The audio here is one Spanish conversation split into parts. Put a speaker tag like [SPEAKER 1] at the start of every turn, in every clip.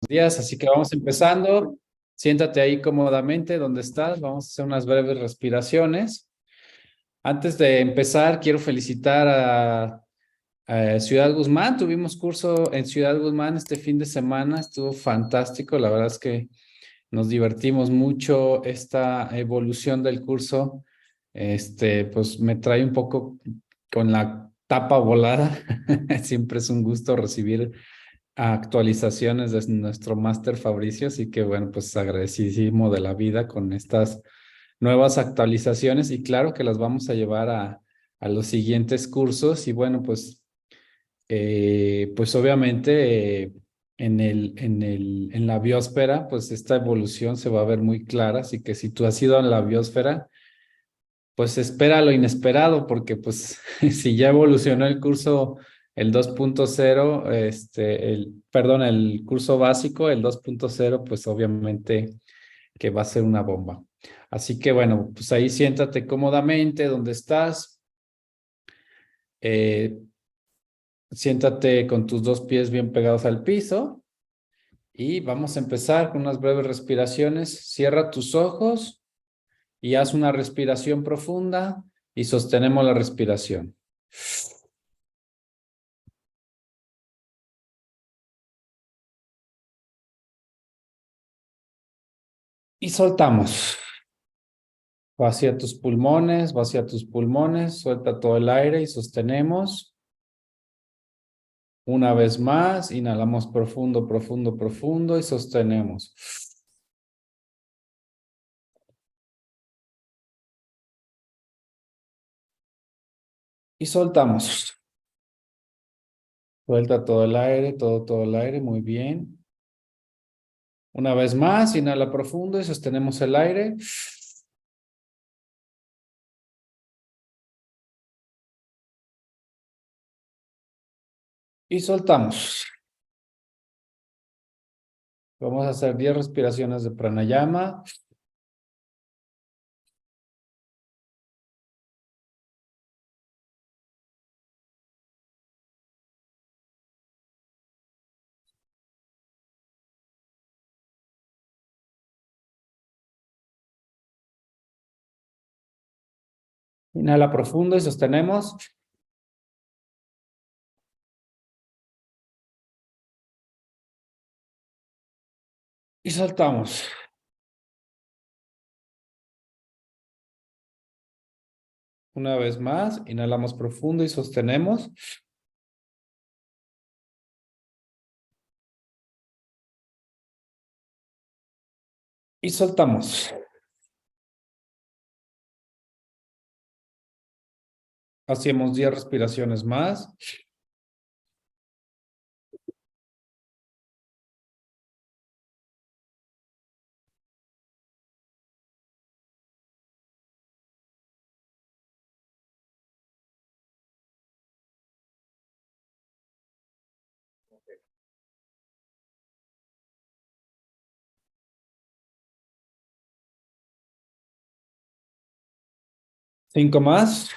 [SPEAKER 1] Días, así que vamos empezando. Siéntate ahí cómodamente donde estás. Vamos a hacer unas breves respiraciones. Antes de empezar, quiero felicitar a Ciudad Guzmán. Tuvimos curso en Ciudad Guzmán este fin de semana. Estuvo fantástico. La verdad es que nos divertimos mucho. Esta evolución del curso, pues me trae un poco con la tapa volada. Siempre es un gusto recibir actualizaciones de nuestro máster Fabricio, así que bueno, pues agradecidísimo de la vida con estas nuevas actualizaciones y claro que las vamos a llevar a los siguientes cursos y bueno, pues obviamente en la biosfera, pues esta evolución se va a ver muy clara, así que si tú has ido a la biosfera, pues espera lo inesperado, porque pues si ya evolucionó el curso, el 2.0, perdón, el curso básico, el 2.0, pues obviamente que va a ser una bomba. Así que bueno, pues ahí siéntate cómodamente donde estás, eh, siéntate con tus dos pies bien pegados al piso y vamos a empezar con unas breves respiraciones. Cierra tus ojos y haz una respiración profunda y sostenemos la respiración. Y soltamos. Vacía tus pulmones, suelta todo el aire y sostenemos. Una vez más, inhalamos profundo, profundo, profundo y sostenemos. Y soltamos. Suelta todo el aire, todo el aire, muy bien. Una vez más, inhala profundo y sostenemos el aire. Y soltamos. Vamos a hacer 10 respiraciones de pranayama. Inhala profundo y sostenemos. Y soltamos. Una vez más, inhalamos profundo y sostenemos. Y soltamos. Hacemos 10 respiraciones más. Cinco más.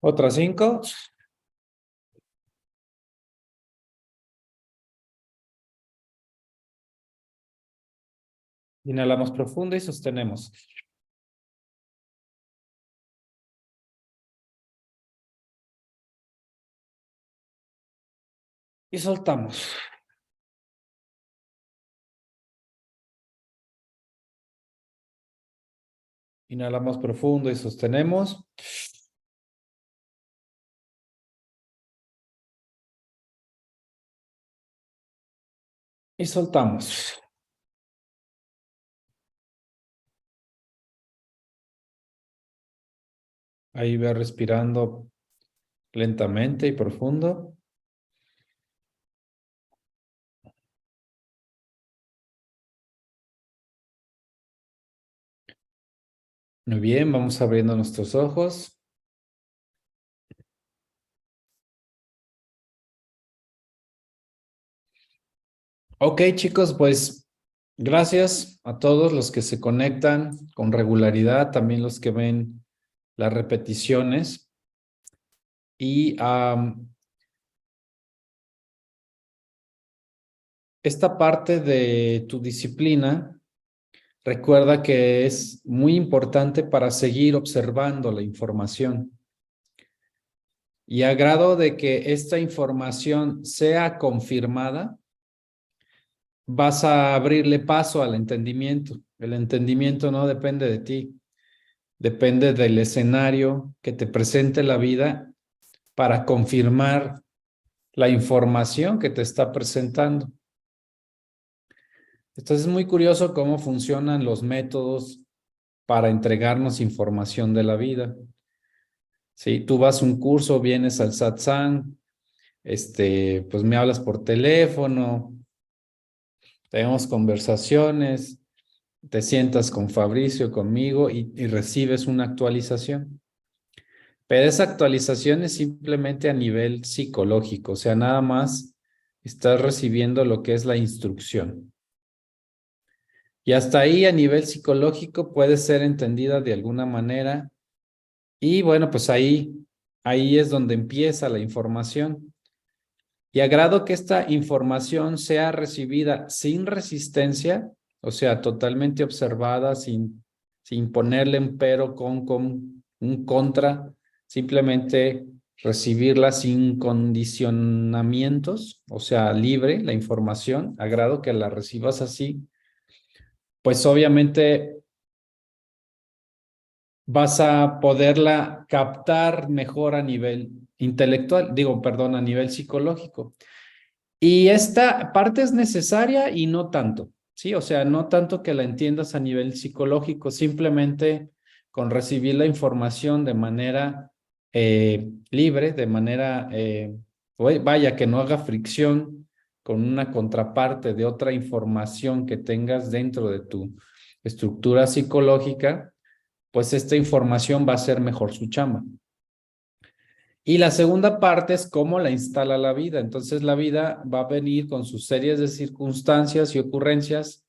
[SPEAKER 1] Otras cinco. Inhalamos profundo y sostenemos. Y soltamos. Inhalamos profundo y sostenemos. Y soltamos. Ahí ve respirando lentamente y profundo. Muy bien, vamos abriendo nuestros ojos. Ok, chicos, pues gracias a todos los que se conectan con regularidad, también los que ven las repeticiones y esta parte de tu disciplina, recuerda que es muy importante para seguir observando la información. Y a grado de que esta información sea confirmada, vas a abrirle paso al entendimiento. El entendimiento no depende de ti, depende del escenario que te presente la vida para confirmar la información que te está presentando. Entonces es muy curioso cómo funcionan los métodos para entregarnos información de la vida. Si tú vas a un curso, vienes al satsang, pues me hablas por teléfono, tenemos conversaciones, te sientas con Fabricio, conmigo y recibes una actualización. Pero esa actualización es simplemente a nivel psicológico, o sea, nada más estás recibiendo lo que es la instrucción. Y hasta ahí a nivel psicológico puede ser entendida de alguna manera. Y bueno, pues ahí es donde empieza la información. Y a grado que esta información sea recibida sin resistencia, o sea, totalmente observada, sin ponerle un pero con un contra, simplemente recibirla sin condicionamientos, o sea, libre la información, a grado que la recibas así, pues obviamente vas a poderla captar mejor a nivel intelectual, a nivel psicológico. Y esta parte es necesaria y no tanto, ¿sí? O sea, no tanto que la entiendas a nivel psicológico, simplemente con recibir la información de manera libre, de manera, vaya, que no haga fricción con una contraparte de otra información que tengas dentro de tu estructura psicológica, pues esta información va a hacer mejor su chamba. Y la segunda parte es cómo la instala la vida. Entonces la vida va a venir con sus series de circunstancias y ocurrencias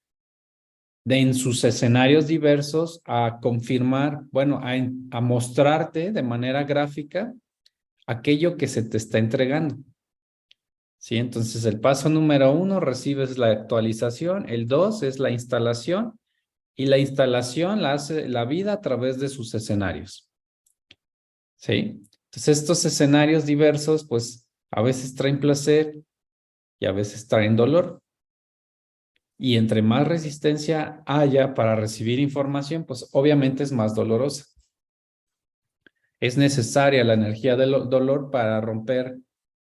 [SPEAKER 1] en sus escenarios diversos a confirmar, bueno, a mostrarte de manera gráfica aquello que se te está entregando. ¿Sí? Entonces el paso número 1, recibes la actualización. El 2 es la instalación. Y la instalación la hace la vida a través de sus escenarios. ¿Sí? Entonces estos escenarios diversos, pues a veces traen placer y a veces traen dolor. Y entre más resistencia haya para recibir información, pues obviamente es más dolorosa. Es necesaria la energía del dolor para romper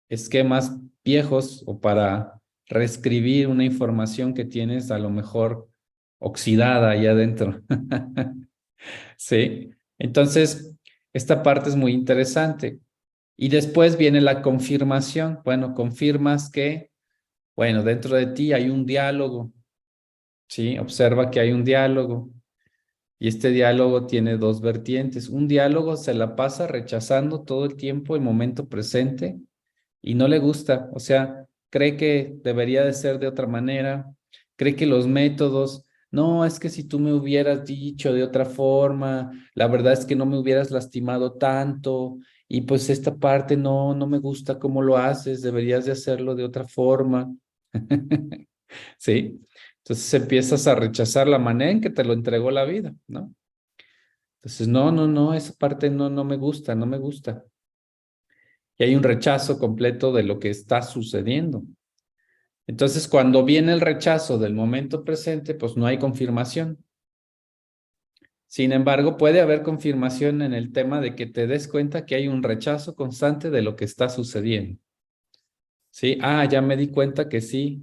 [SPEAKER 1] esquemas viejos o para reescribir una información que tienes a lo mejor oxidada ahí adentro. ¿Sí? Entonces, esta parte es muy interesante. Y después viene la confirmación. Bueno, confirmas que, bueno, dentro de ti hay un diálogo, ¿sí? Observa que hay un diálogo. Y este diálogo tiene dos vertientes. Un diálogo se la pasa rechazando todo el tiempo el momento presente y no le gusta. O sea, cree que debería de ser de otra manera. Cree que los métodos, no, es que si tú me hubieras dicho de otra forma, la verdad es que no me hubieras lastimado tanto. Y pues esta parte no me gusta cómo lo haces, deberías de hacerlo de otra forma. ¿Sí? Entonces empiezas a rechazar la manera en que te lo entregó la vida, ¿no? Entonces, no, esa parte no me gusta, no me gusta. Y hay un rechazo completo de lo que está sucediendo. Entonces, cuando viene el rechazo del momento presente, pues no hay confirmación. Sin embargo, puede haber confirmación en el tema de que te des cuenta que hay un rechazo constante de lo que está sucediendo. ¿Sí? Ya me di cuenta que sí.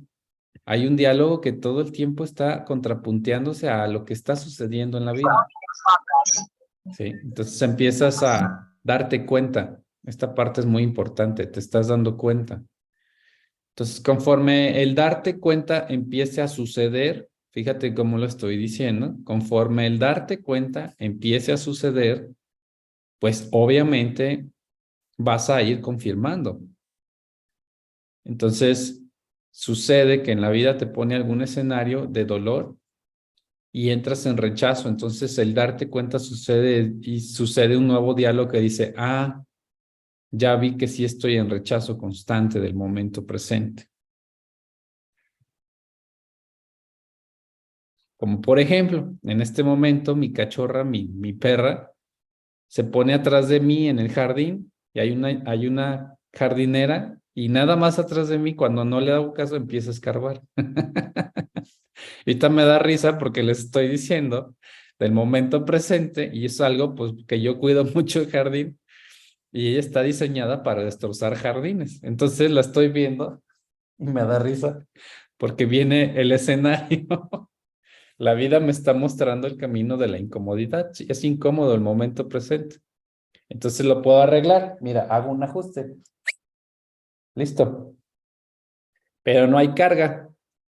[SPEAKER 1] Hay un diálogo que todo el tiempo está contrapunteándose a lo que está sucediendo en la vida. ¿Sí? Entonces empiezas a darte cuenta. Esta parte es muy importante, te estás dando cuenta. Entonces, conforme el darte cuenta empiece a suceder, fíjate cómo lo estoy diciendo, conforme el darte cuenta empiece a suceder, pues obviamente vas a ir confirmando. Entonces, sucede que en la vida te pone algún escenario de dolor y entras en rechazo. Entonces el darte cuenta sucede un nuevo diálogo que dice, ya vi que sí estoy en rechazo constante del momento presente. Como por ejemplo, en este momento mi cachorra, mi perra, se pone atrás de mí en el jardín y hay una jardinera y nada más atrás de mí, cuando no le hago caso, empieza a escarbar. Ahorita me da risa porque les estoy diciendo del momento presente y es algo pues que yo cuido mucho el jardín y ella está diseñada para destrozar jardines. Entonces la estoy viendo y me da risa porque viene el escenario. La vida me está mostrando el camino de la incomodidad. Sí, es incómodo el momento presente. Entonces lo puedo arreglar. Mira, hago un ajuste. Listo. Pero no hay carga,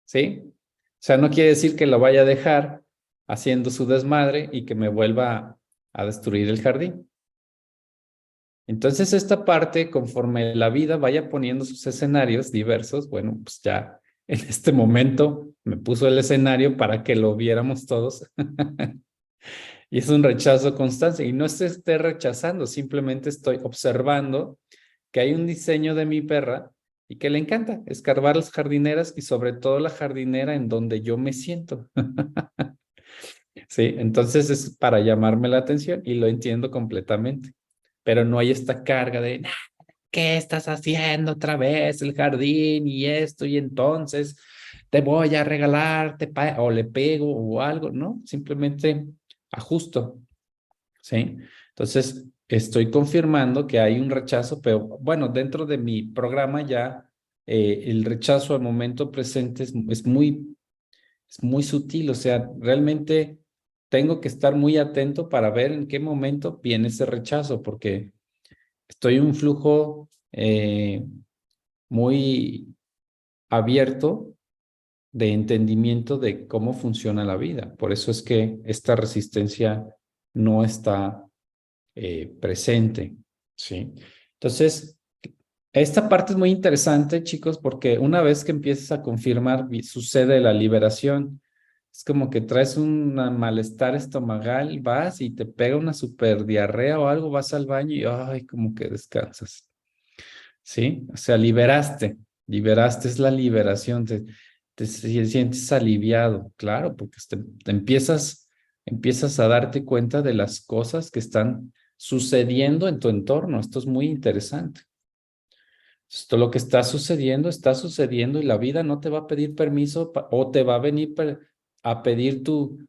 [SPEAKER 1] ¿sí? O sea, no quiere decir que lo vaya a dejar haciendo su desmadre y que me vuelva a destruir el jardín. Entonces, esta parte, conforme la vida vaya poniendo sus escenarios diversos, bueno, pues ya en este momento me puso el escenario para que lo viéramos todos. Y es un rechazo constante. Y no se esté rechazando, simplemente estoy observando que hay un diseño de mi perra y que le encanta escarbar las jardineras y sobre todo la jardinera en donde yo me siento. Sí, entonces es para llamarme la atención y lo entiendo completamente. Pero no hay esta carga de, "Nah, ¿qué estás haciendo otra vez el jardín y esto? Y entonces te voy a regalar, o le pego o algo, ¿no? Simplemente ajusto, ¿sí? Entonces, estoy confirmando que hay un rechazo, pero bueno, dentro de mi programa ya el rechazo al momento presente es muy sutil, o sea, realmente tengo que estar muy atento para ver en qué momento viene ese rechazo, porque estoy en un flujo muy abierto de entendimiento de cómo funciona la vida. Por eso es que esta resistencia no está presente, ¿sí? Entonces, esta parte es muy interesante, chicos, porque una vez que empiezas a confirmar, sucede la liberación. Es como que traes un malestar estomacal, vas y te pega una super diarrea o algo, vas al baño y ay, como que descansas, ¿sí? O sea, liberaste, es la liberación, te sientes aliviado, claro, porque te empiezas a darte cuenta de las cosas que están sucediendo en tu entorno. Esto es muy interesante. Esto lo que está sucediendo y la vida no te va a pedir permiso o te va a venir a pedir tu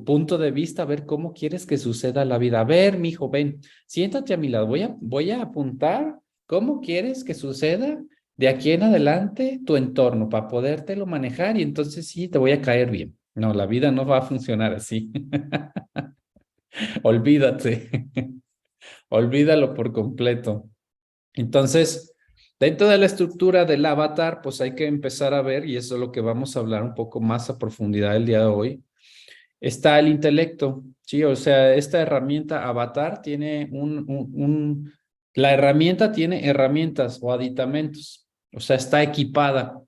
[SPEAKER 1] punto de vista, a ver cómo quieres que suceda la vida. A ver, mijo, ven, siéntate a mi lado. Voy a apuntar cómo quieres que suceda de aquí en adelante tu entorno para podértelo manejar y entonces sí, te voy a caer bien. No, la vida no va a funcionar así. Olvídate. Olvídalo por completo. Entonces, dentro de la estructura del avatar, pues hay que empezar a ver, y eso es lo que vamos a hablar un poco más a profundidad el día de hoy, está el intelecto, ¿sí? O sea, esta herramienta avatar tiene la herramienta tiene herramientas o aditamentos, o sea, está equipada.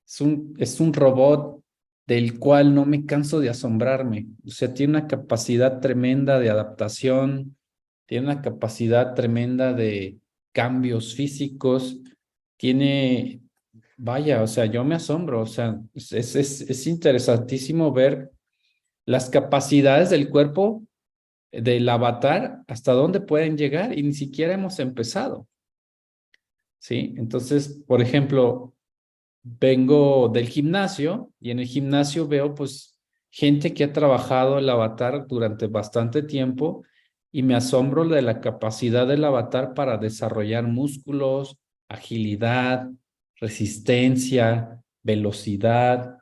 [SPEAKER 1] Es un robot del cual no me canso de asombrarme. O sea, tiene una capacidad tremenda de adaptación, tiene una capacidad tremenda de cambios físicos, tiene, vaya, o sea, yo me asombro, o sea, es interesantísimo ver las capacidades del cuerpo del avatar, hasta dónde pueden llegar y ni siquiera hemos empezado, ¿sí? Entonces, por ejemplo, vengo del gimnasio y en el gimnasio veo pues gente que ha trabajado el avatar durante bastante tiempo y me asombro de la capacidad del avatar para desarrollar músculos, agilidad, resistencia, velocidad,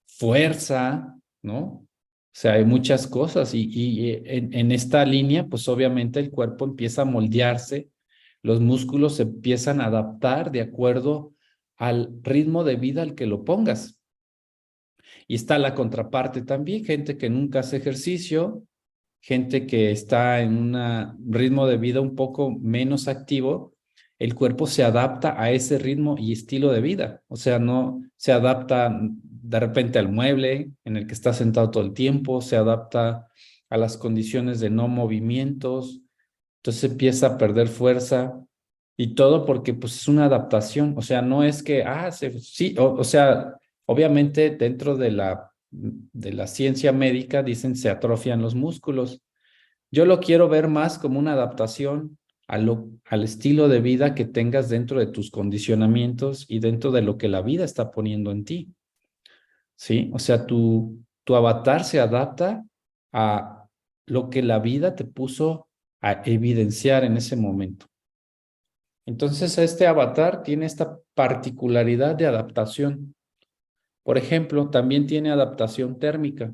[SPEAKER 1] fuerza, ¿no? O sea, hay muchas cosas y en esta línea, pues obviamente el cuerpo empieza a moldearse, los músculos se empiezan a adaptar de acuerdo al ritmo de vida al que lo pongas. Y está la contraparte también, gente que nunca hace ejercicio, gente que está en un ritmo de vida un poco menos activo, el cuerpo se adapta a ese ritmo y estilo de vida. O sea, no se adapta de repente al mueble en el que está sentado todo el tiempo, se adapta a las condiciones de no movimientos, entonces empieza a perder fuerza y todo porque pues es una adaptación, o sea, no es que, sí, o sea, obviamente dentro de la ciencia médica dicen se atrofian los músculos. Yo lo quiero ver más como una adaptación al estilo de vida que tengas dentro de tus condicionamientos y dentro de lo que la vida está poniendo en ti, ¿sí? O sea, tu avatar se adapta a lo que la vida te puso a evidenciar en ese momento. Entonces, este avatar tiene esta particularidad de adaptación. Por ejemplo, también tiene adaptación térmica.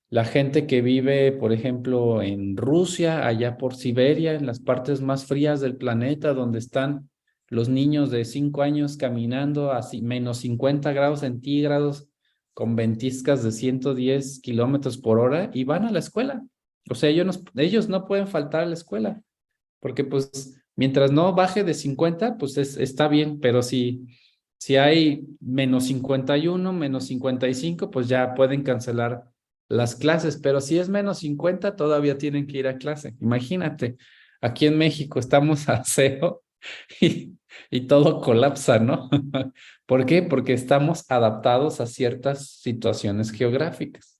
[SPEAKER 1] La gente que vive, por ejemplo, en Rusia, allá por Siberia, en las partes más frías del planeta, donde están los niños de 5 años caminando a -50 grados centígrados con ventiscas de 110 kilómetros por hora y van a la escuela. O sea, ellos no pueden faltar a la escuela, porque pues mientras no baje de 50, pues está bien, pero si hay -51, -55, pues ya pueden cancelar las clases, pero si es -50, todavía tienen que ir a clase. Imagínate, aquí en México estamos a cero y todo colapsa, ¿no? ¿Por qué? Porque estamos adaptados a ciertas situaciones geográficas.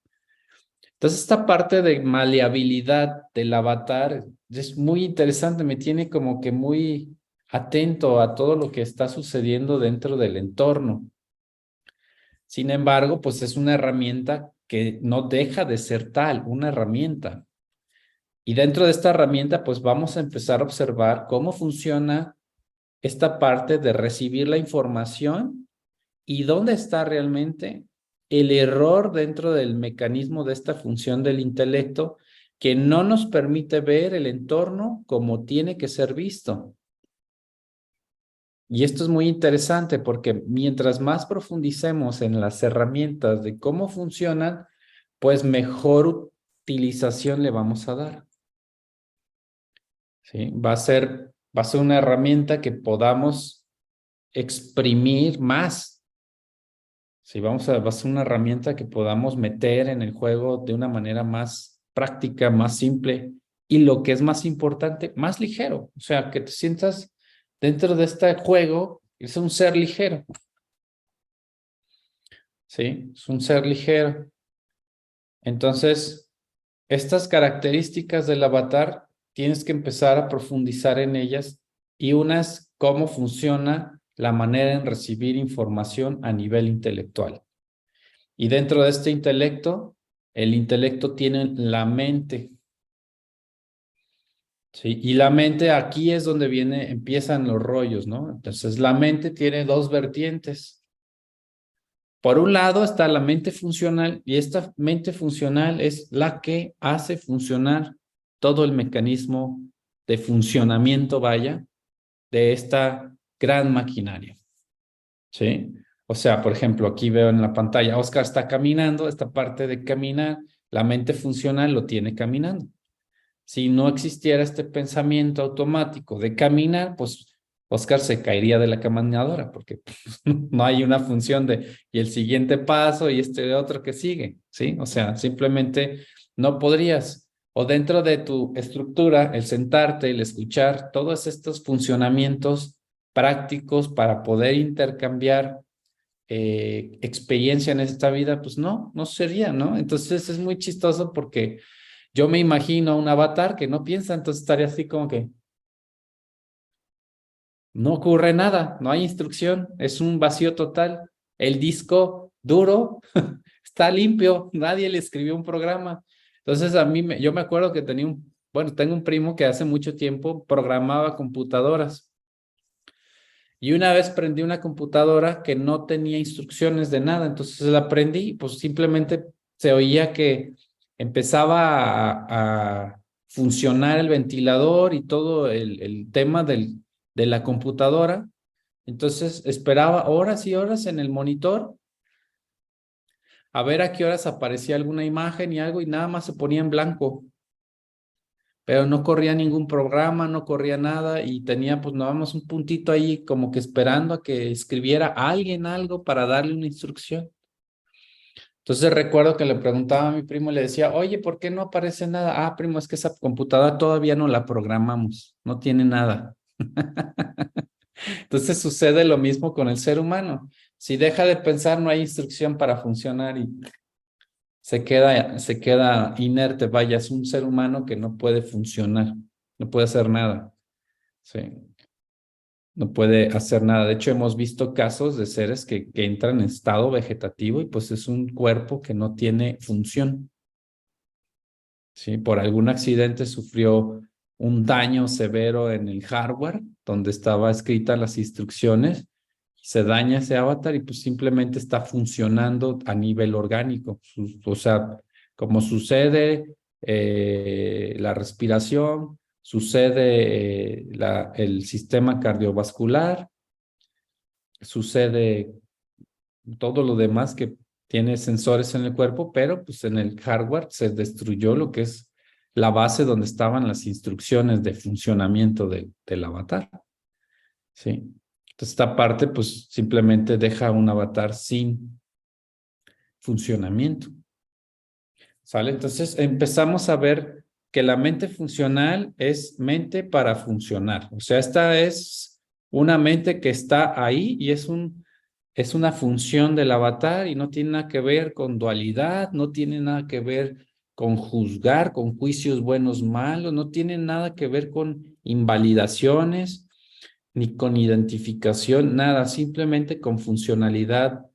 [SPEAKER 1] Entonces, esta parte de maleabilidad del avatar es muy interesante, me tiene como que muy atento a todo lo que está sucediendo dentro del entorno. Sin embargo, pues es una herramienta que no deja de ser tal, una herramienta. Y dentro de esta herramienta, pues vamos a empezar a observar cómo funciona esta parte de recibir la información y dónde está realmente el error dentro del mecanismo de esta función del intelecto que no nos permite ver el entorno como tiene que ser visto. Y esto es muy interesante porque mientras más profundicemos en las herramientas de cómo funcionan, pues mejor utilización le vamos a dar. ¿Sí? Va a ser una herramienta que podamos exprimir más. ¿Sí? Va a ser una herramienta que podamos meter en el juego de una manera más práctica, más simple y lo que es más importante, más ligero. O sea, que te sientas dentro de este juego, es un ser ligero. ¿Sí? Es un ser ligero. Entonces, estas características del avatar tienes que empezar a profundizar en ellas y unas, cómo funciona la manera en recibir información a nivel intelectual. Y dentro de este intelecto, el intelecto tiene la mente. ¿Sí? Y la mente aquí es donde empiezan los rollos, ¿no? Entonces, la mente tiene dos vertientes. Por un lado está la mente funcional y esta mente funcional es la que hace funcionar todo el mecanismo de funcionamiento, vaya, de esta gran maquinaria. ¿Sí? O sea, por ejemplo, aquí veo en la pantalla, Oscar está caminando, esta parte de caminar, la mente funcional lo tiene caminando. Si no existiera este pensamiento automático de caminar, pues Oscar se caería de la caminadora porque no hay una función de y el siguiente paso y este otro que sigue, ¿sí? O sea, simplemente no podrías. O dentro de tu estructura, el sentarte, el escuchar, todos estos funcionamientos prácticos para poder intercambiar experiencia en esta vida, pues no sería, ¿no? Entonces es muy chistoso porque yo me imagino un avatar que no piensa, entonces estaría así como que no ocurre nada, no hay instrucción, es un vacío total. El disco duro está limpio, nadie le escribió un programa. Entonces yo me acuerdo que tengo un primo que hace mucho tiempo programaba computadoras y una vez prendí una computadora que no tenía instrucciones de nada, entonces la prendí, pues simplemente se oía que empezaba a funcionar el ventilador y todo el tema de la computadora. Entonces esperaba horas y horas en el monitor a ver a qué horas aparecía alguna imagen y algo y nada más se ponía en blanco, pero no corría ningún programa, no corría nada y tenía pues nada más un puntito ahí como que esperando a que escribiera alguien algo para darle una instrucción. Entonces recuerdo que le preguntaba a mi primo y le decía, oye, ¿por qué no aparece nada? Ah, primo, es que esa computadora todavía no la programamos, no tiene nada. Entonces sucede lo mismo con el ser humano. Si deja de pensar, no hay instrucción para funcionar y se queda inerte. Vaya, es un ser humano que no puede funcionar, no puede hacer nada. Sí, no puede hacer nada. De hecho, hemos visto casos de seres que entran en estado vegetativo y pues es un cuerpo que no tiene función. ¿Sí? Por algún accidente sufrió un daño severo en el hardware donde estaba escritas las instrucciones, se daña ese avatar y pues simplemente está funcionando a nivel orgánico. O sea, como sucede la respiración, sucede el sistema cardiovascular, sucede todo lo demás que tiene sensores en el cuerpo, pero pues en el hardware se destruyó lo que es la base donde estaban las instrucciones de funcionamiento del avatar. ¿Sí? Entonces esta parte pues simplemente deja un avatar sin funcionamiento. ¿Sale? Entonces empezamos a ver que la mente funcional es mente para funcionar. O sea, esta es una mente que está ahí y es una función del avatar y no tiene nada que ver con dualidad, no tiene nada que ver con juzgar, con juicios buenos, malos, no tiene nada que ver con invalidaciones ni con identificación, nada, simplemente con funcionalidad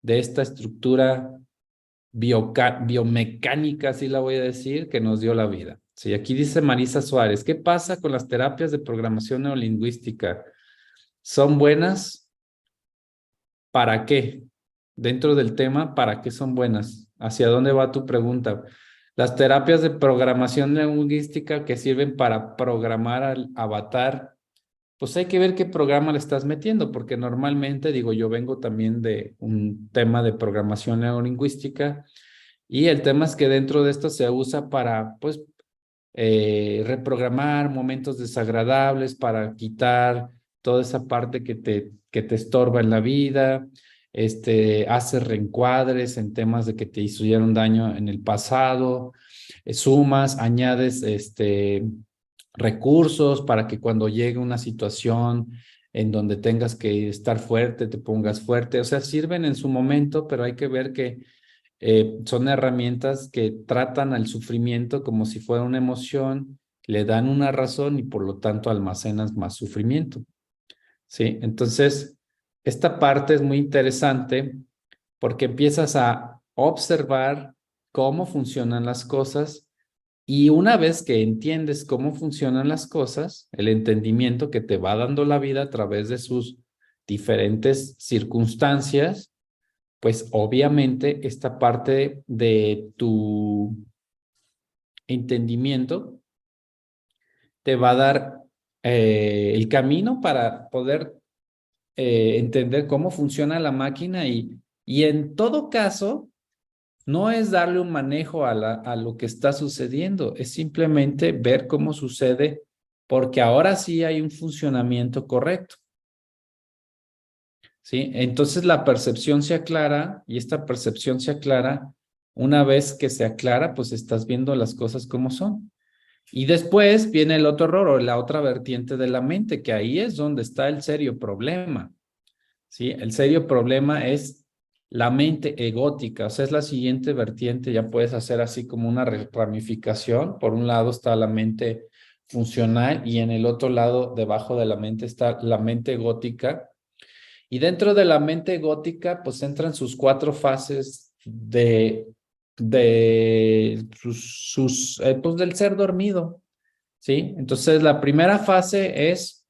[SPEAKER 1] de esta estructura biomecánica, así la voy a decir, que nos dio la vida. Sí, aquí dice Marisa Suárez, ¿qué pasa con las terapias de programación neurolingüística? ¿Son buenas? ¿Para qué? Dentro del tema, ¿para qué son buenas? ¿Hacia dónde va tu pregunta? Las terapias de programación neurolingüística que sirven para programar al avatar, pues hay que ver qué programa le estás metiendo, porque normalmente, digo, yo vengo también de un tema de programación neurolingüística y el tema es que dentro de esto se usa para, pues, reprogramar momentos desagradables, para quitar toda esa parte que te estorba en la vida, hace reencuadres en temas de que te hicieron daño en el pasado, sumas, añades, recursos para que cuando llegue una situación en donde tengas que estar fuerte, te pongas fuerte. O sea, sirven en su momento, pero hay que ver que son herramientas que tratan al sufrimiento como si fuera una emoción, le dan una razón y por lo tanto almacenas más sufrimiento. ¿Sí? Entonces, esta parte es muy interesante porque empiezas a observar cómo funcionan las cosas y una vez que entiendes cómo funcionan las cosas, el entendimiento que te va dando la vida a través de sus diferentes circunstancias, pues obviamente esta parte de tu entendimiento te va a dar el camino para poder entender cómo funciona la máquina y en todo caso, no es darle un manejo a lo que está sucediendo, es simplemente ver cómo sucede, porque ahora sí hay un funcionamiento correcto. ¿Sí? Entonces la percepción se aclara y esta percepción se aclara. Una vez que se aclara, pues estás viendo las cosas como son. Y después viene el otro error o la otra vertiente de la mente, que ahí es donde está el serio problema. ¿Sí? El serio problema es la mente egótica, o sea, es la siguiente vertiente, ya puedes hacer así como una ramificación. Por un lado está la mente funcional y en el otro lado, debajo de la mente, está la mente egótica. Y dentro de la mente gótica, pues entran sus cuatro fases pues del ser dormido, ¿sí? Entonces, la primera fase es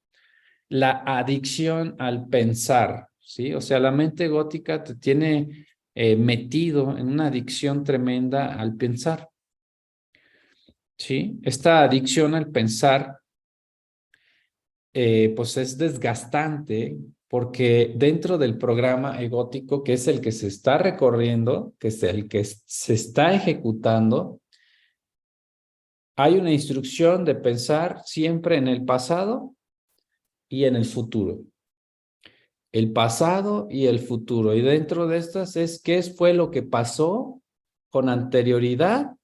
[SPEAKER 1] la adicción al pensar, ¿sí? O sea, la mente gótica te tiene metido en una adicción tremenda al pensar, ¿sí? Esta adicción al pensar pues es desgastante porque dentro del programa egótico, que es el que se está recorriendo, que es el que se está ejecutando, hay una instrucción de pensar siempre en el pasado y en el futuro. el pasado y el futuro. Y dentro de estas es qué fue lo que pasó con anterioridad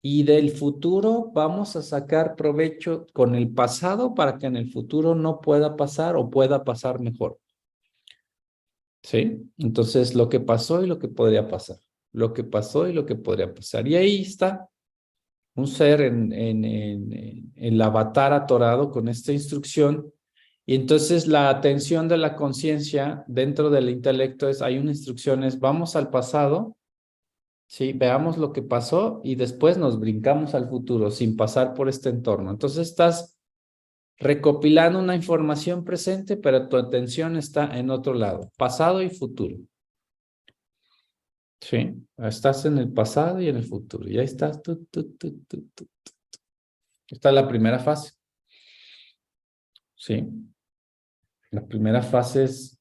[SPEAKER 1] y del futuro vamos a sacar provecho con el pasado para que en el futuro no pueda pasar o pueda pasar mejor. ¿Sí? Entonces, lo que pasó y lo que podría pasar. Lo que pasó y lo que podría pasar. Y ahí está un ser en el avatar atorado con esta instrucción. Y entonces la atención de la conciencia dentro del intelecto es, hay una instrucción, es vamos al pasado, ¿sí? Veamos lo que pasó y después nos brincamos al futuro sin pasar por este entorno. Entonces estás recopilando una información presente, pero tu atención está en otro lado, pasado y futuro. Sí, estás en el pasado y en el futuro. Y ahí estás. Esta es la primera fase. Sí, la primera fase es,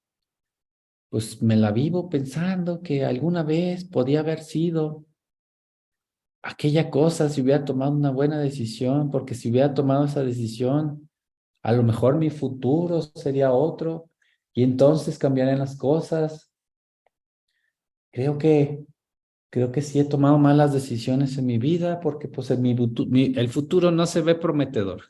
[SPEAKER 1] pues me la vivo pensando que alguna vez podía haber sido aquella cosa si hubiera tomado una buena decisión, porque si hubiera tomado esa decisión, a lo mejor mi futuro sería otro y entonces cambiarían las cosas. Creo que Creo que sí he tomado malas decisiones en mi vida porque pues el futuro no se ve prometedor.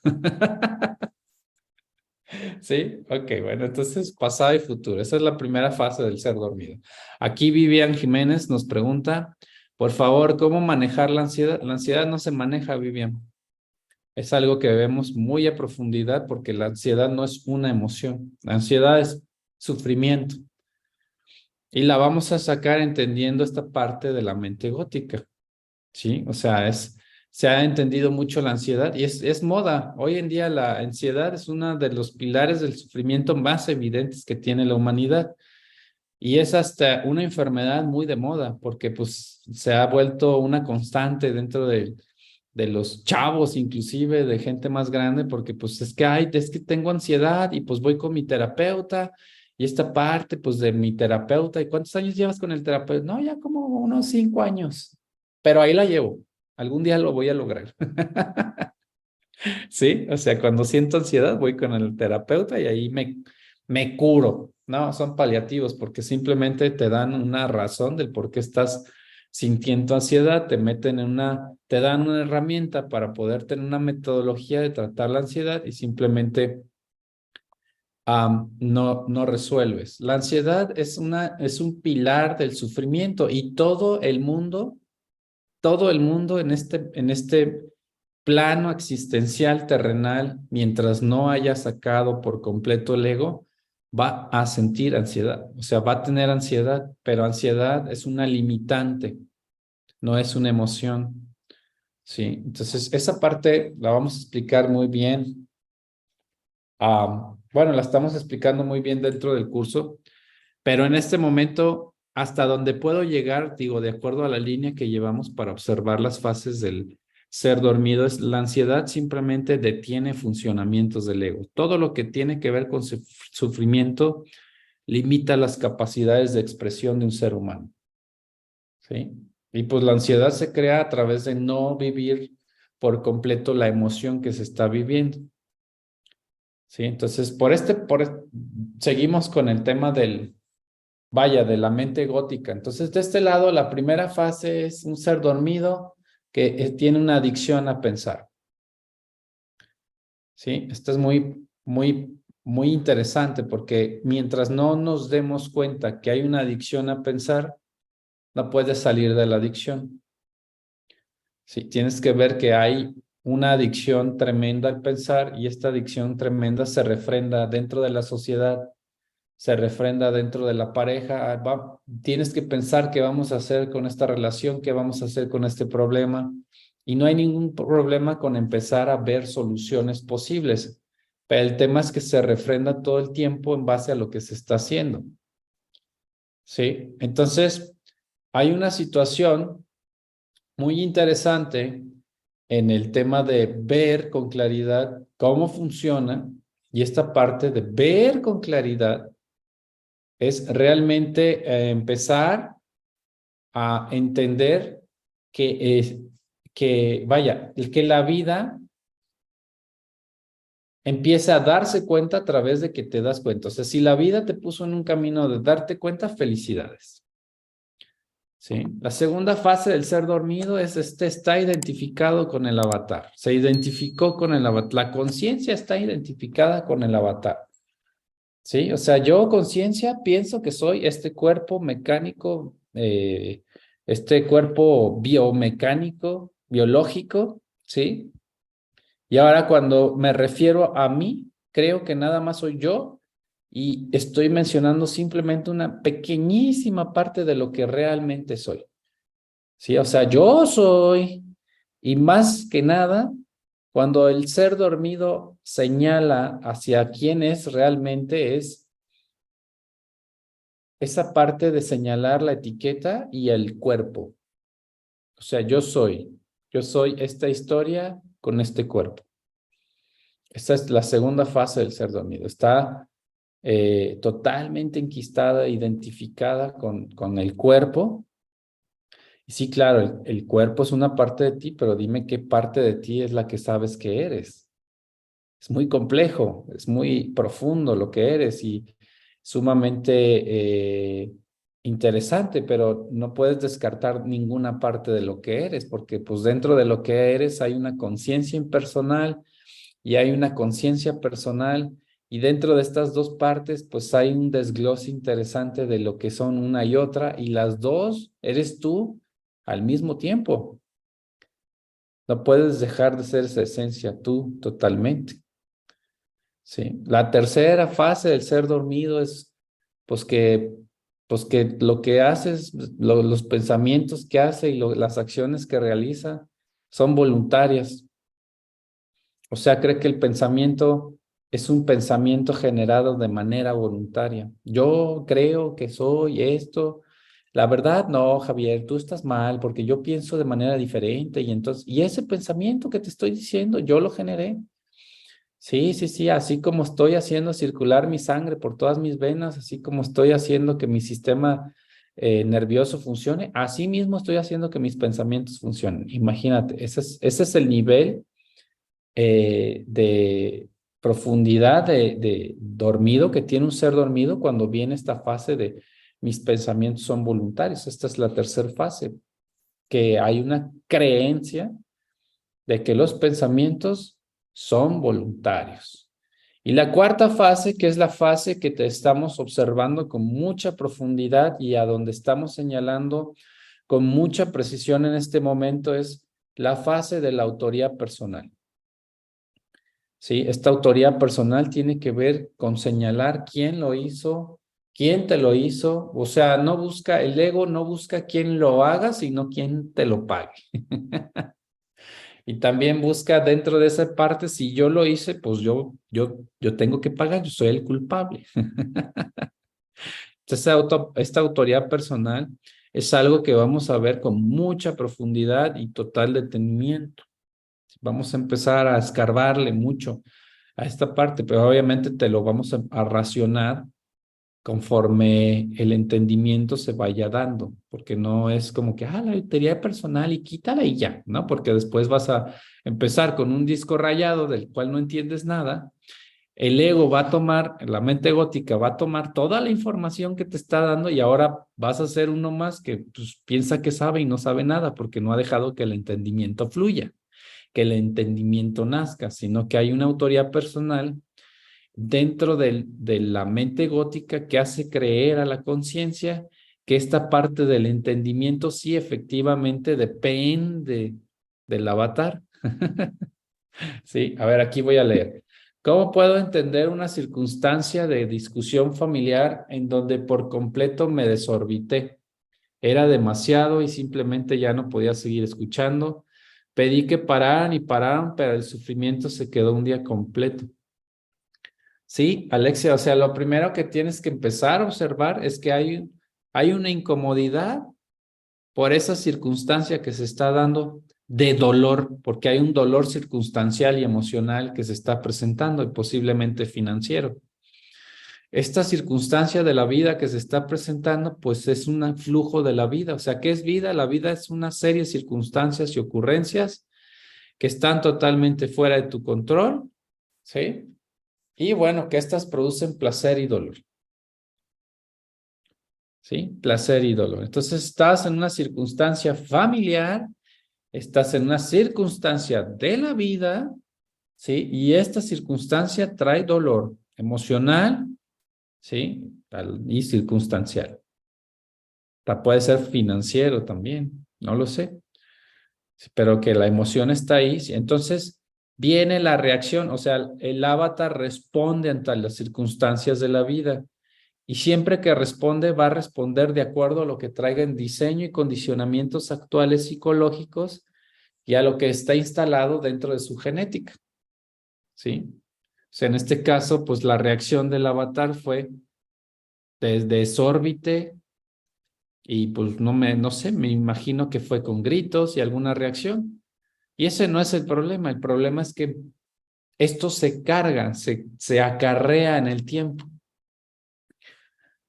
[SPEAKER 1] ¿Sí? Ok, bueno, entonces pasado y futuro. Esa es la primera fase del ser dormido. Aquí Vivian Jiménez nos pregunta, por favor, ¿cómo manejar la ansiedad? La ansiedad no se maneja, Vivian. Es algo que vemos muy a profundidad porque la ansiedad no es una emoción. La ansiedad es sufrimiento. Y la vamos a sacar entendiendo esta parte de la mente gótica. ¿Sí? O sea, se ha entendido mucho la ansiedad y es moda. Hoy en día la ansiedad es uno de los pilares del sufrimiento más evidentes que tiene la humanidad y es hasta una enfermedad muy de moda porque pues se ha vuelto una constante dentro de los chavos, inclusive de gente más grande, porque pues es que tengo ansiedad y pues voy con mi terapeuta y esta parte pues de mi terapeuta. ¿Y cuántos años llevas con el terapeuta? No, ya como unos 5 años, pero ahí la llevo. Algún día lo voy a lograr. Sí, o sea, cuando siento ansiedad voy con el terapeuta y ahí me curo. No, son paliativos porque simplemente te dan una razón del por qué estás sintiendo ansiedad, te dan una herramienta para poder tener una metodología de tratar la ansiedad y simplemente no resuelves. La ansiedad es un pilar del sufrimiento y todo el mundo en este plano existencial terrenal, mientras no haya sacado por completo el ego, va a sentir ansiedad. O sea, va a tener ansiedad, pero ansiedad es una limitante, no es una emoción. Sí, entonces esa parte la vamos a explicar muy bien. Bueno, la estamos explicando muy bien dentro del curso, pero en este momento, hasta donde puedo llegar, digo, de acuerdo a la línea que llevamos para observar las fases del ser dormido, es la ansiedad simplemente detiene funcionamientos del ego. Todo lo que tiene que ver con sufrimiento limita las capacidades de expresión de un ser humano. ¿Sí? Y pues la ansiedad se crea a través de no vivir por completo la emoción que se está viviendo. ¿Sí? Entonces, seguimos con el tema vaya, de la mente gótica. Entonces, de este lado, la primera fase es un ser dormido que tiene una adicción a pensar. ¿Sí? Esto es muy interesante porque mientras no nos demos cuenta que hay una adicción a pensar, no puedes salir de la adicción. Sí, tienes que ver que hay una adicción tremenda al pensar y esta adicción tremenda se refrenda dentro de la sociedad, se refrenda dentro de la pareja. Tienes que pensar qué vamos a hacer con esta relación, qué vamos a hacer con este problema. Y no hay ningún problema con empezar a ver soluciones posibles. Pero el tema es que se refrenda todo el tiempo en base a lo que se está haciendo. ¿Sí? Entonces, hay una situación muy interesante en el tema de ver con claridad cómo funciona y esta parte de ver con claridad es realmente empezar a entender que vaya, que la vida empiece a darse cuenta a través de que te das cuenta. O sea, si la vida te puso en un camino de darte cuenta, felicidades. ¿Sí? La segunda fase del ser dormido es está identificado con el avatar. Se identificó con el avatar. La conciencia está identificada con el avatar. ¿Sí? O sea, yo conciencia pienso que soy este cuerpo mecánico, este cuerpo biomecánico, biológico, ¿sí? Y ahora cuando me refiero a mí, creo que nada más soy yo y estoy mencionando simplemente una pequeñísima parte de lo que realmente soy. Sí, o sea, yo soy, y más que nada, cuando el ser dormido señala hacia quién es realmente, es esa parte de señalar la etiqueta y el cuerpo. O sea, yo soy esta historia con este cuerpo. Esta es la segunda fase del ser dormido. Está totalmente enquistada, identificada con el cuerpo. Y sí, claro, el cuerpo es una parte de ti, pero dime qué parte de ti es la que sabes que eres. Es muy complejo, es muy profundo lo que eres y sumamente interesante, pero no puedes descartar ninguna parte de lo que eres, porque pues dentro de lo que eres hay una conciencia impersonal y hay una conciencia personal y dentro de estas dos partes pues hay un desglose interesante de lo que son una y otra y las dos eres tú al mismo tiempo. No puedes dejar de ser esa esencia tú totalmente. Sí. La tercera fase del ser dormido es pues que, pues que lo que haces, los pensamientos que hace y las acciones que realiza son voluntarias. O sea, cree que el pensamiento es un pensamiento generado de manera voluntaria. Yo creo que soy esto. La verdad, no, Javier, tú estás mal porque yo pienso de manera diferente y entonces, y ese pensamiento que te estoy diciendo, yo lo generé. Sí, sí, sí, así como estoy haciendo circular mi sangre por todas mis venas, así como estoy haciendo que mi sistema nervioso funcione, así mismo estoy haciendo que mis pensamientos funcionen. Imagínate, ese es el nivel de profundidad de dormido que tiene un ser dormido cuando viene esta fase de mis pensamientos son voluntarios. Esta es la tercera fase, que hay una creencia de que los pensamientos son voluntarios. Y la cuarta fase, que es la fase que te estamos observando con mucha profundidad y a donde estamos señalando con mucha precisión en este momento, es la fase de la autoría personal. ¿Sí? Esta autoría personal tiene que ver con señalar quién lo hizo, quién te lo hizo. O sea, no busca, el ego no busca quién lo haga, sino quién te lo pague. Y también busca dentro de esa parte, si yo lo hice, pues yo tengo que pagar, yo soy el culpable. Entonces, esta autoridad personal es algo que vamos a ver con mucha profundidad y total detenimiento. Vamos a empezar a escarbarle mucho a esta parte, pero obviamente te lo vamos a racionar conforme el entendimiento se vaya dando, porque no es como que, la autoridad personal y quítala y ya, ¿no? Porque después vas a empezar con un disco rayado del cual no entiendes nada. El ego va a tomar, la mente gótica va a tomar toda la información que te está dando y ahora vas a ser uno más que pues, piensa que sabe y no sabe nada porque no ha dejado que el entendimiento fluya, que el entendimiento nazca, sino que hay una autoridad personal dentro de la mente gótica que hace creer a la conciencia que esta parte del entendimiento sí efectivamente depende del avatar. Sí, a ver, aquí voy a leer. ¿Cómo puedo entender una circunstancia de discusión familiar en donde por completo me desorbité? Era demasiado y simplemente ya no podía seguir escuchando. Pedí que pararan y pararan, pero el sufrimiento se quedó un día completo. Sí, Alexia, o sea, lo primero que tienes que empezar a observar es que hay una incomodidad por esa circunstancia que se está dando de dolor, porque hay un dolor circunstancial y emocional que se está presentando y posiblemente financiero. Esta circunstancia de la vida que se está presentando, pues es un flujo de la vida. O sea, ¿qué es vida? La vida es una serie de circunstancias y ocurrencias que están totalmente fuera de tu control ¿sí? Y bueno, que estas producen placer y dolor, ¿sí? Placer y dolor. Entonces estás en una circunstancia familiar, estás en una circunstancia de la vida, ¿sí? Y esta circunstancia trae dolor emocional, ¿sí? Y circunstancial. Puede ser financiero también, no lo sé, pero que la emoción está ahí. ¿Sí? Entonces viene la reacción, o sea, el avatar responde ante las circunstancias de la vida y siempre que responde va a responder de acuerdo a lo que traiga en diseño y condicionamientos actuales psicológicos y a lo que está instalado dentro de su genética, ¿sí? O sea, en este caso, pues la reacción del avatar fue desde exórbite y pues no sé, me imagino que fue con gritos y alguna reacción. Y ese no es el problema es que esto se carga, se acarrea en el tiempo,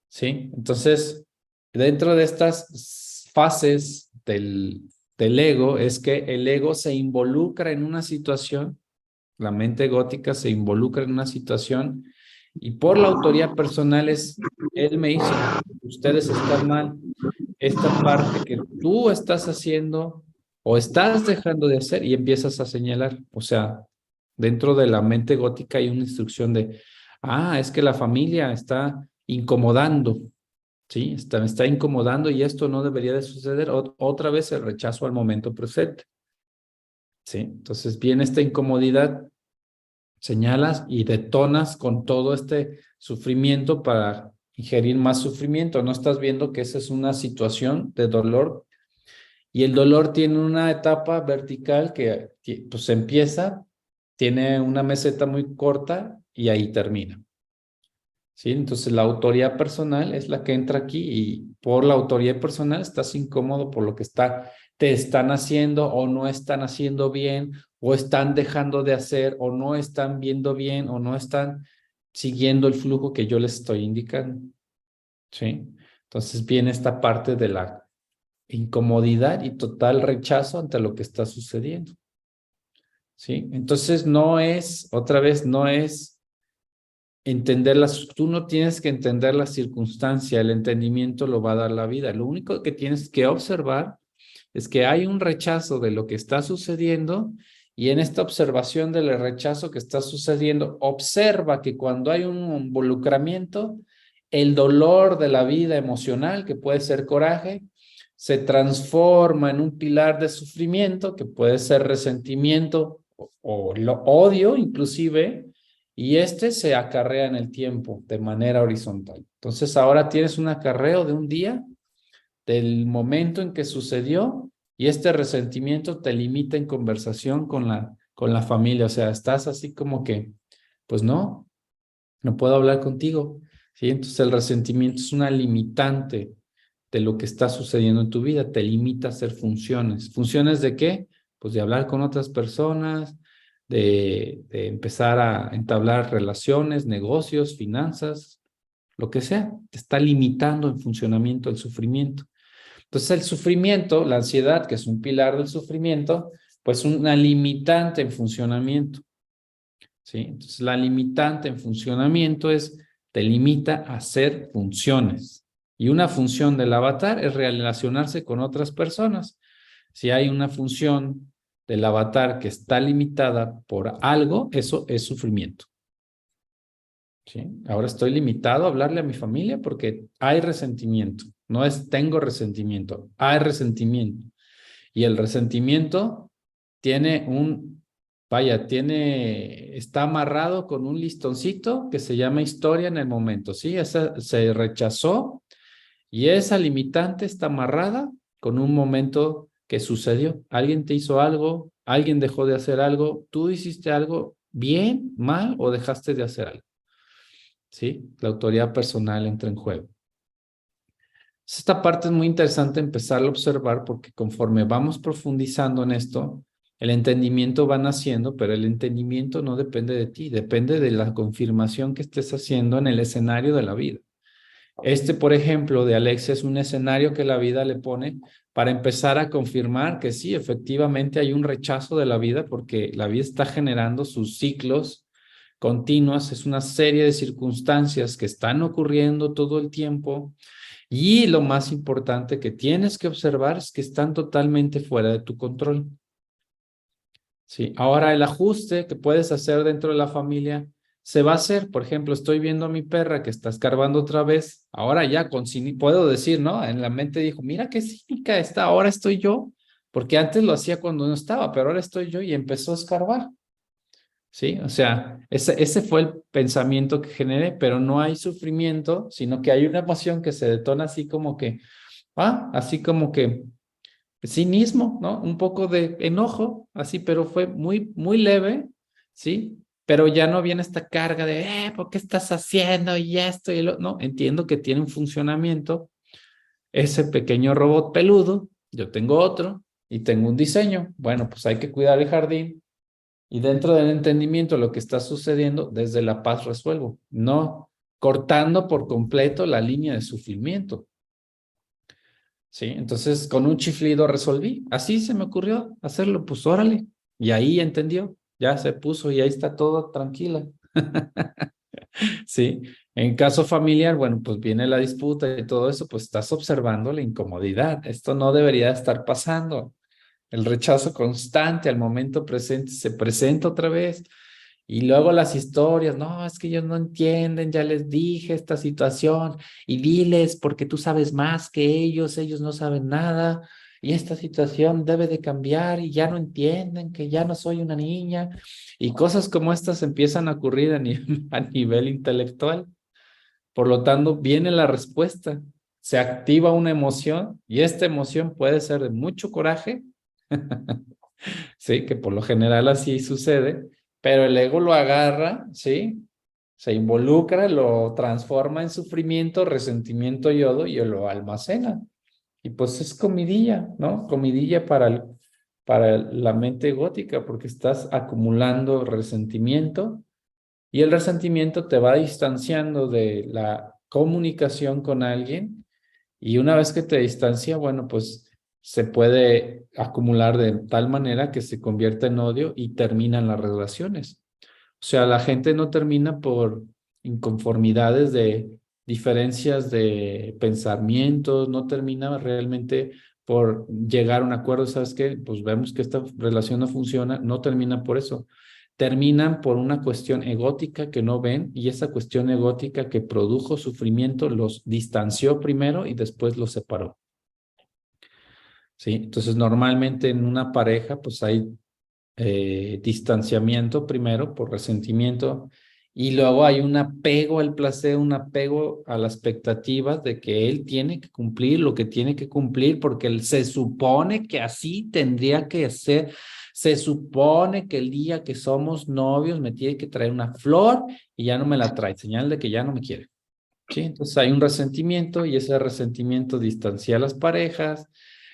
[SPEAKER 1] ¿sí? Entonces, dentro de estas fases del ego, es que el ego se involucra en una situación, la mente gótica se involucra en una situación y por la autoría personal es, él me hizo, ustedes están mal, esta parte que tú estás haciendo o estás dejando de hacer y empiezas a señalar. O sea, dentro de la mente gótica hay una instrucción de, es que la familia está incomodando, ¿sí? Está incomodando y esto no debería de suceder. Otra vez el rechazo al momento presente, ¿sí? Entonces viene esta incomodidad, señalas y detonas con todo este sufrimiento para ingerir más sufrimiento. No estás viendo que esa es una situación de dolor y el dolor tiene una etapa vertical que pues empieza, tiene una meseta muy corta y ahí termina. ¿Sí? Entonces la autoría personal es la que entra aquí y por la autoría personal estás incómodo por lo que te están haciendo o no están haciendo bien o están dejando de hacer o no están viendo bien o no están siguiendo el flujo que yo les estoy indicando. ¿Sí? Entonces viene esta parte de la incomodidad y total rechazo ante lo que está sucediendo. ¿Sí? Entonces no es, otra vez, no es tú no tienes que entender la circunstancia, el entendimiento lo va a dar la vida. Lo único que tienes que observar es que hay un rechazo de lo que está sucediendo y en esta observación del rechazo que está sucediendo, observa que cuando hay un involucramiento, el dolor de la vida emocional, que puede ser coraje, se transforma en un pilar de sufrimiento, que puede ser resentimiento o lo odio inclusive, y este se acarrea en el tiempo de manera horizontal. Entonces ahora tienes un acarreo de un día, del momento en que sucedió, y este resentimiento te limita en conversación con la familia. O sea, estás así como que, pues no puedo hablar contigo. ¿Sí? Entonces el resentimiento es una limitante de lo que está sucediendo en tu vida, te limita a hacer funciones. ¿Funciones de qué? Pues de hablar con otras personas, de empezar a entablar relaciones, negocios, finanzas, lo que sea. Te está limitando el funcionamiento, el sufrimiento. Entonces el sufrimiento, la ansiedad, que es un pilar del sufrimiento, pues una limitante en funcionamiento. ¿Sí? Entonces la limitante en funcionamiento te limita a hacer funciones. Y una función del avatar es relacionarse con otras personas. Si hay una función del avatar que está limitada por algo, eso es sufrimiento. ¿Sí? Ahora estoy limitado a hablarle a mi familia porque hay resentimiento. No es tengo resentimiento, hay resentimiento. Y el resentimiento tiene está amarrado con un listoncito que se llama historia en el momento, ¿sí? Esa se rechazó y esa limitante está amarrada con un momento que sucedió. Alguien te hizo algo, alguien dejó de hacer algo, tú hiciste algo bien, mal o dejaste de hacer algo, ¿sí? La autoridad personal entra en juego. Esta parte es muy interesante empezar a observar porque conforme vamos profundizando en esto, el entendimiento va naciendo, pero el entendimiento no depende de ti, depende de la confirmación que estés haciendo en el escenario de la vida. Por ejemplo, de Alexia es un escenario que la vida le pone para empezar a confirmar que sí, efectivamente hay un rechazo de la vida porque la vida está generando sus ciclos continuas, es una serie de circunstancias que están ocurriendo todo el tiempo y lo más importante que tienes que observar es que están totalmente fuera de tu control. Sí, ahora el ajuste que puedes hacer dentro de la familia se va a hacer. Por ejemplo, estoy viendo a mi perra que está escarbando otra vez. Ahora ya puedo decir, ¿no? En la mente dijo, mira qué cínica está, ahora estoy yo, porque antes lo hacía cuando no estaba, pero ahora estoy yo y empezó a escarbar. Sí, o sea, ese fue el pensamiento que generé, pero no hay sufrimiento, sino que hay una emoción que se detona así como que, así como que cinismo, ¿no? Un poco de enojo, así, pero fue muy, muy leve, ¿sí? Pero ya no viene esta carga de, ¿por qué estás haciendo? Y esto y lo, no, entiendo que tiene un funcionamiento ese pequeño robot peludo, yo tengo otro y tengo un diseño. Bueno, pues hay que cuidar el jardín y dentro del entendimiento de lo que está sucediendo, desde la paz resuelvo, no cortando por completo la línea de sufrimiento. Sí, entonces con un chiflido resolví. Así se me ocurrió hacerlo, pues órale. Y ahí entendió, ya se puso y ahí está todo tranquila. Sí, en caso familiar, bueno, pues viene la disputa y todo eso, pues estás observando la incomodidad. Esto no debería estar pasando. El rechazo constante al momento presente se presenta otra vez. Y luego las historias, no, es que ellos no entienden, ya les dije esta situación y diles porque tú sabes más que ellos no saben nada y esta situación debe de cambiar y ya no entienden que ya no soy una niña y cosas como estas empiezan a ocurrir a nivel intelectual. Por lo tanto, viene la respuesta, se activa una emoción y esta emoción puede ser de mucho coraje. Sí, que por lo general así sucede, pero el ego lo agarra, ¿sí? Se involucra, lo transforma en sufrimiento, resentimiento y odio y lo almacena. Y pues es comidilla, ¿no? Comidilla para la mente gótica porque estás acumulando resentimiento y el resentimiento te va distanciando de la comunicación con alguien y una vez que te distancia, bueno, pues se puede acumular de tal manera que se convierta en odio y terminan las relaciones. O sea, la gente no termina por inconformidades de diferencias de pensamientos, no termina realmente por llegar a un acuerdo, ¿sabes qué? Pues vemos que esta relación no funciona, no termina por eso. Terminan por una cuestión egótica que no ven y esa cuestión egótica que produjo sufrimiento los distanció primero y después los separó. ¿Sí? Entonces, normalmente en una pareja, pues hay distanciamiento primero por resentimiento y luego hay un apego al placer, un apego a la expectativa de que él tiene que cumplir lo que tiene que cumplir porque él se supone que así tendría que ser, se supone que el día que somos novios me tiene que traer una flor y ya no me la trae, señal de que ya no me quiere. ¿Sí? Entonces hay un resentimiento y ese resentimiento distancia a las parejas,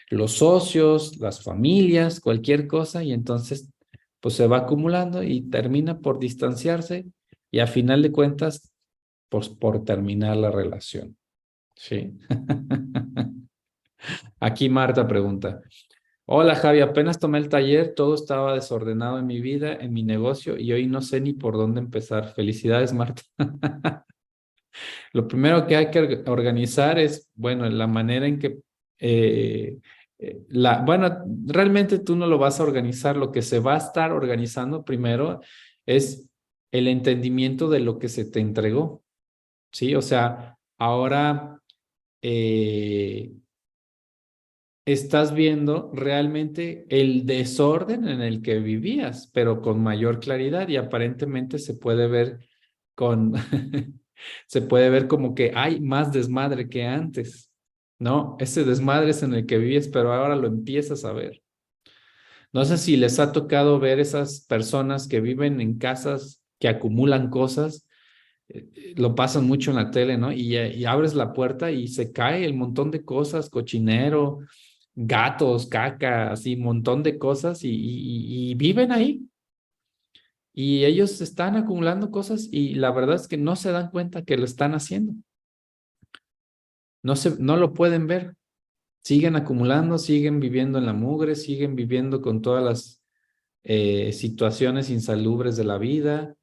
[SPEAKER 1] los socios, las familias, cualquier cosa, y entonces pues se va acumulando y termina por distanciarse y a final de cuentas, pues por terminar la relación. Sí. Aquí Marta pregunta, hola Javi, apenas tomé el taller, todo estaba desordenado en mi vida, en mi negocio y hoy no sé ni por dónde empezar. Felicidades, Marta. Lo primero que hay que organizar es, bueno, la manera en que, bueno, realmente tú no lo vas a organizar, lo que se va a estar organizando primero es el entendimiento de lo que se te entregó, ¿sí? O sea, ahora eh, estás viendo realmente el desorden en el que vivías, pero con mayor claridad y aparentemente se puede ver con, se puede ver como que hay más desmadre que antes, ¿no? Ese desmadre es en el que vivías, pero ahora lo empiezas a ver. No sé si les ha tocado ver esas personas que viven en casas que acumulan cosas, lo pasan mucho en la tele, ¿no? Y abres la puerta y se cae el montón de cosas, cochinero, gatos, caca, así, montón de cosas y viven ahí. Y ellos están acumulando cosas y la verdad es que no se dan cuenta que lo están haciendo. No lo pueden ver. Siguen acumulando, siguen viviendo en la mugre, siguen viviendo con todas las situaciones insalubres de la vida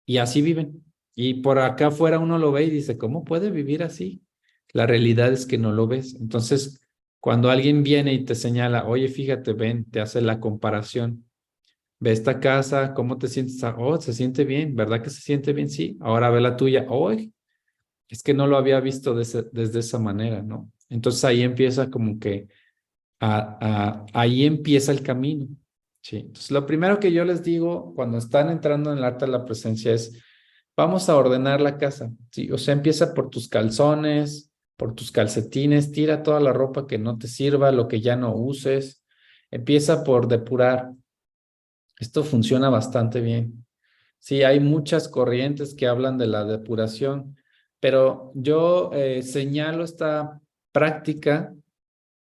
[SPEAKER 1] y así viven. Y por acá afuera uno lo ve y dice, ¿cómo puede vivir así? La realidad es que no lo ves. Entonces, cuando alguien viene y te señala, oye, fíjate, ven, te hace la comparación. Ve esta casa, ¿cómo te sientes? Ah, oh, se siente bien, ¿verdad que se siente bien? Sí. Ahora ve la tuya. Oh, es que no lo había visto desde esa manera, ¿no? Entonces ahí empieza como que, ahí empieza el camino. Sí. Entonces lo primero que yo les digo cuando están entrando en el arte de la presencia es, vamos a ordenar la casa. Sí, o sea, empieza por tus calzones, por tus calcetines, tira toda la ropa que no te sirva, lo que ya no uses. Empieza por depurar. Esto funciona bastante bien. Sí, hay muchas corrientes que hablan de la depuración, pero yo señalo esta práctica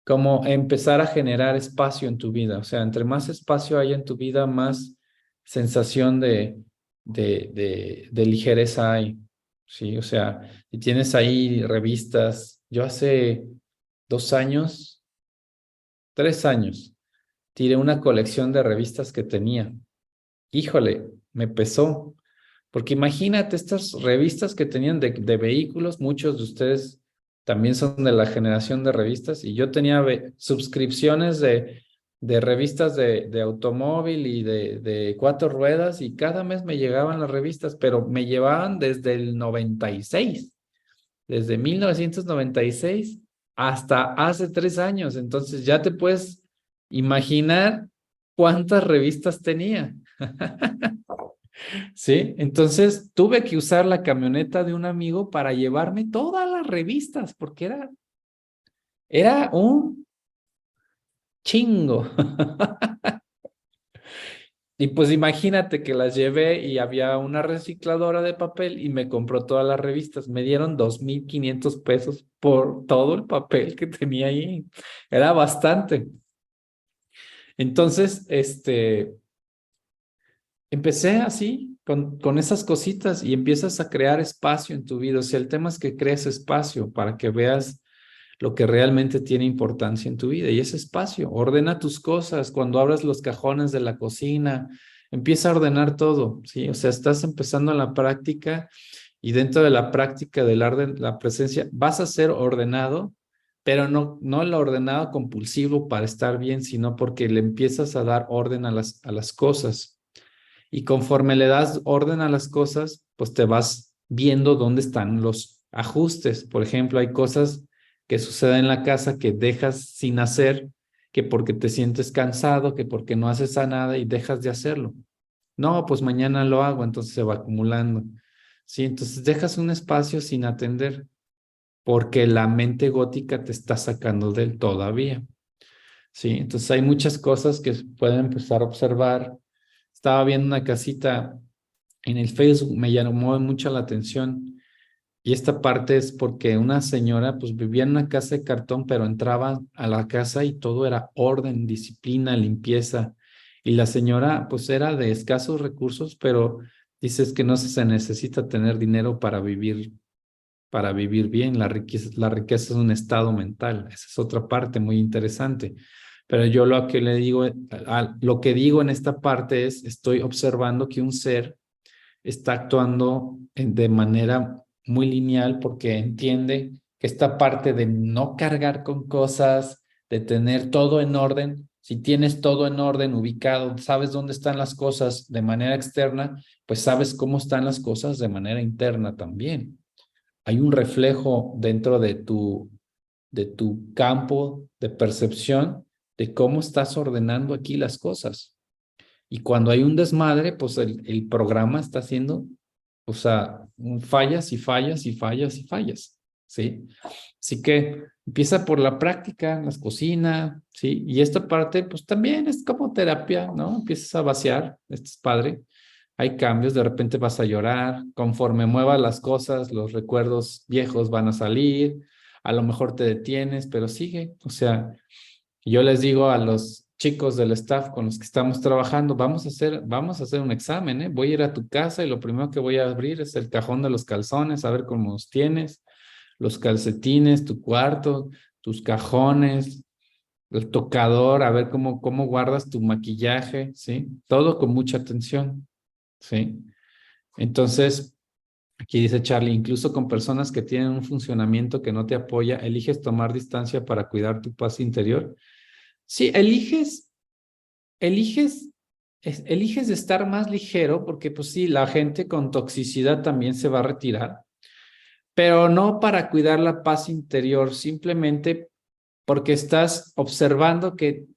[SPEAKER 1] como empezar a generar espacio en tu vida. O sea, entre más espacio haya en tu vida, más sensación de ligereza hay. Sí, o sea, y tienes ahí revistas. Yo hace 2 años, 3 años, tiré una colección de revistas que tenía. Híjole, me pesó. Porque imagínate estas revistas que tenían de vehículos, muchos de ustedes también son de la generación de revistas, y yo tenía suscripciones de revistas de automóvil y de 4 ruedas, y cada mes me llegaban las revistas, pero me llevaban desde el 96, desde 1996 hasta hace 3 años. Entonces ya te puedes imaginar cuántas revistas tenía. Sí, entonces tuve que usar la camioneta de un amigo para llevarme todas las revistas, porque era un chingo. Y pues imagínate que las llevé y había una recicladora de papel y me compró todas las revistas. Me dieron 2,500 pesos por todo el papel que tenía ahí. Era bastante. Entonces, empecé así, con esas cositas, y empiezas a crear espacio en tu vida. O sea, el tema es que crees espacio para que veas lo que realmente tiene importancia en tu vida. Y ese espacio, ordena tus cosas. Cuando abras los cajones de la cocina, empieza a ordenar todo, ¿sí? O sea, estás empezando en la práctica, y dentro de la práctica del orden, la presencia, vas a ser ordenado, pero no el ordenado compulsivo para estar bien, sino porque le empiezas a dar orden a las cosas. Y conforme le das orden a las cosas, pues te vas viendo dónde están los ajustes. Por ejemplo, hay cosas que suceden en la casa que dejas sin hacer, que porque te sientes cansado, que porque no haces a nada y dejas de hacerlo. No, pues mañana lo hago, entonces se va acumulando. Sí, entonces dejas un espacio sin atender porque la mente gótica te está sacando de él todavía. Sí, entonces hay muchas cosas que pueden empezar a observar. Estaba viendo una casita en el Facebook, me llamó mucho la atención, y esta parte es porque una señora pues vivía en una casa de cartón, pero entraba a la casa y todo era orden, disciplina, limpieza, y la señora pues era de escasos recursos, pero dices que no se necesita tener dinero para vivir bien. La riqueza es un estado mental. Esa es otra parte muy interesante. Pero yo lo que le digo, lo que digo en esta parte es, estoy observando que un ser está actuando de manera muy lineal, porque entiende que esta parte de no cargar con cosas, de tener todo en orden, si tienes todo en orden, ubicado, sabes dónde están las cosas de manera externa, pues sabes cómo están las cosas de manera interna también. Hay un reflejo dentro de tu campo de percepción de cómo estás ordenando aquí las cosas. Y cuando hay un desmadre, pues el programa está haciendo, o sea, fallas y fallas y fallas y fallas, ¿sí? Así que empieza por la práctica, las cocinas, ¿sí? Y esta parte, pues también es como terapia, ¿no? Empiezas a vaciar, esto es padre. Hay cambios, de repente vas a llorar, conforme muevas las cosas, los recuerdos viejos van a salir, a lo mejor te detienes, pero sigue. O sea, yo les digo a los chicos del staff con los que estamos trabajando, vamos a hacer un examen, ¿eh? Voy a ir a tu casa y lo primero que voy a abrir es el cajón de los calzones, a ver cómo los tienes, los calcetines, tu cuarto, tus cajones, el tocador, a ver cómo guardas tu maquillaje, ¿sí? Todo con mucha atención, ¿sí? Entonces, aquí dice Charlie, incluso con personas que tienen un funcionamiento que no te apoya, ¿eliges tomar distancia para cuidar tu paz interior? Sí, eliges estar más ligero porque pues sí, la gente con toxicidad también se va a retirar, pero no para cuidar la paz interior, simplemente porque estás observando que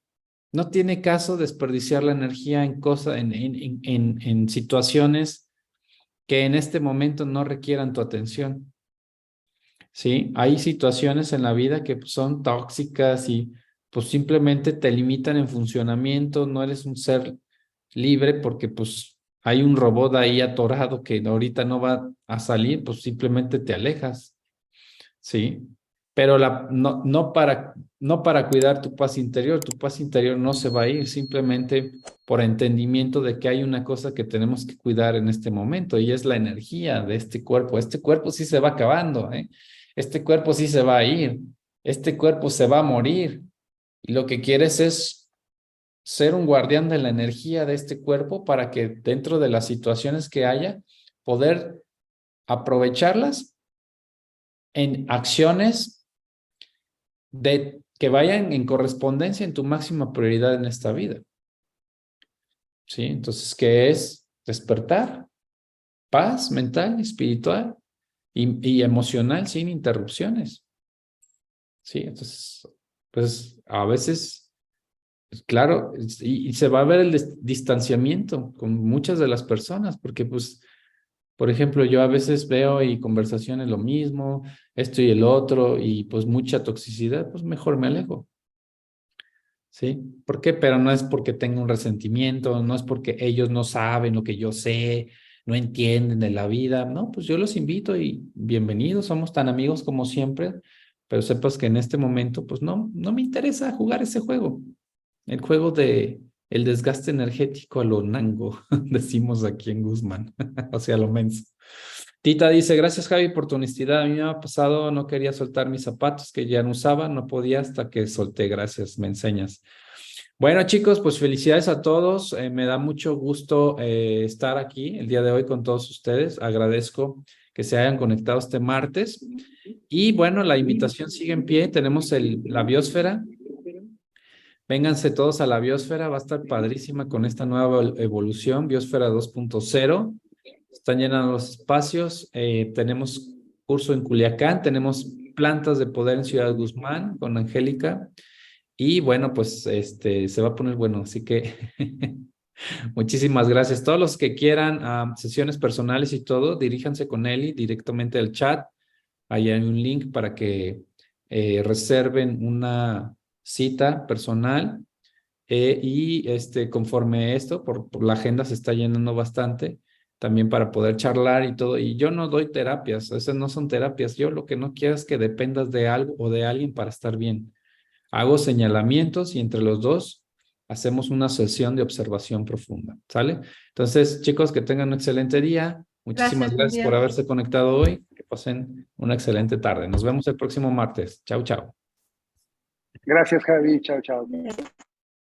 [SPEAKER 1] no tiene caso desperdiciar la energía en cosas, en situaciones que en este momento no requieran tu atención. ¿Sí? Hay situaciones en la vida que pues, son tóxicas y pues simplemente te limitan en funcionamiento, no eres un ser libre porque pues hay un robot ahí atorado que ahorita no va a salir, pues simplemente te alejas, ¿sí? Pero no para cuidar tu paz interior no se va a ir, simplemente por entendimiento de que hay una cosa que tenemos que cuidar en este momento y es la energía de este cuerpo. Este cuerpo sí se va acabando, ¿eh? Este cuerpo sí se va a ir, este cuerpo se va a morir. Y lo que quieres es ser un guardián de la energía de este cuerpo para que dentro de las situaciones que haya, poder aprovecharlas en acciones que vayan en correspondencia en tu máxima prioridad en esta vida. ¿Sí? Entonces, ¿qué es? Despertar, paz mental, espiritual y emocional sin interrupciones. ¿Sí? Entonces, pues a veces, pues, claro, y se va a ver el distanciamiento con muchas de las personas, porque pues por ejemplo, yo a veces veo y conversaciones lo mismo, esto y el otro, y pues mucha toxicidad, pues mejor me alejo. ¿Sí? ¿Por qué? Pero no es porque tenga un resentimiento, no es porque ellos no saben lo que yo sé, no entienden de la vida. No, pues yo los invito y bienvenidos, somos tan amigos como siempre, pero sepas que en este momento, pues no me interesa jugar ese juego. El juego de el desgaste energético a lo nango, decimos aquí en Guzmán, o sea, a lo menso. Tita dice, gracias Javi por tu honestidad. A mí me ha pasado, no quería soltar mis zapatos que ya no usaba, no podía hasta que solté. Gracias, me enseñas. Bueno, chicos, pues felicidades a todos. Me da mucho gusto estar aquí el día de hoy con todos ustedes. Agradezco que se hayan conectado este martes. Y bueno, la invitación sigue en pie. Tenemos la biosfera. Vénganse todos a la biosfera. Va a estar padrísima con esta nueva evolución, biosfera 2.0. Están llenando los espacios. Tenemos curso en Culiacán. Tenemos plantas de poder en Ciudad Guzmán con Angélica. Y bueno, pues se va a poner bueno, así que muchísimas gracias. Todos los que quieran sesiones personales y todo, diríjanse con Eli directamente al chat. Ahí hay un link para que reserven una cita personal y conforme esto, por la agenda se está llenando bastante, también para poder charlar y todo. Y yo no doy terapias, esas no son terapias. Yo lo que no quiero es que dependas de algo o de alguien para estar bien. Hago señalamientos y entre los dos hacemos una sesión de observación profunda, ¿sale? Entonces, chicos, que tengan un excelente día. Muchísimas gracias por haberse conectado hoy. Que pasen una excelente tarde. Nos vemos el próximo martes. Chau, chau.
[SPEAKER 2] Gracias, Javi. Chao, chao.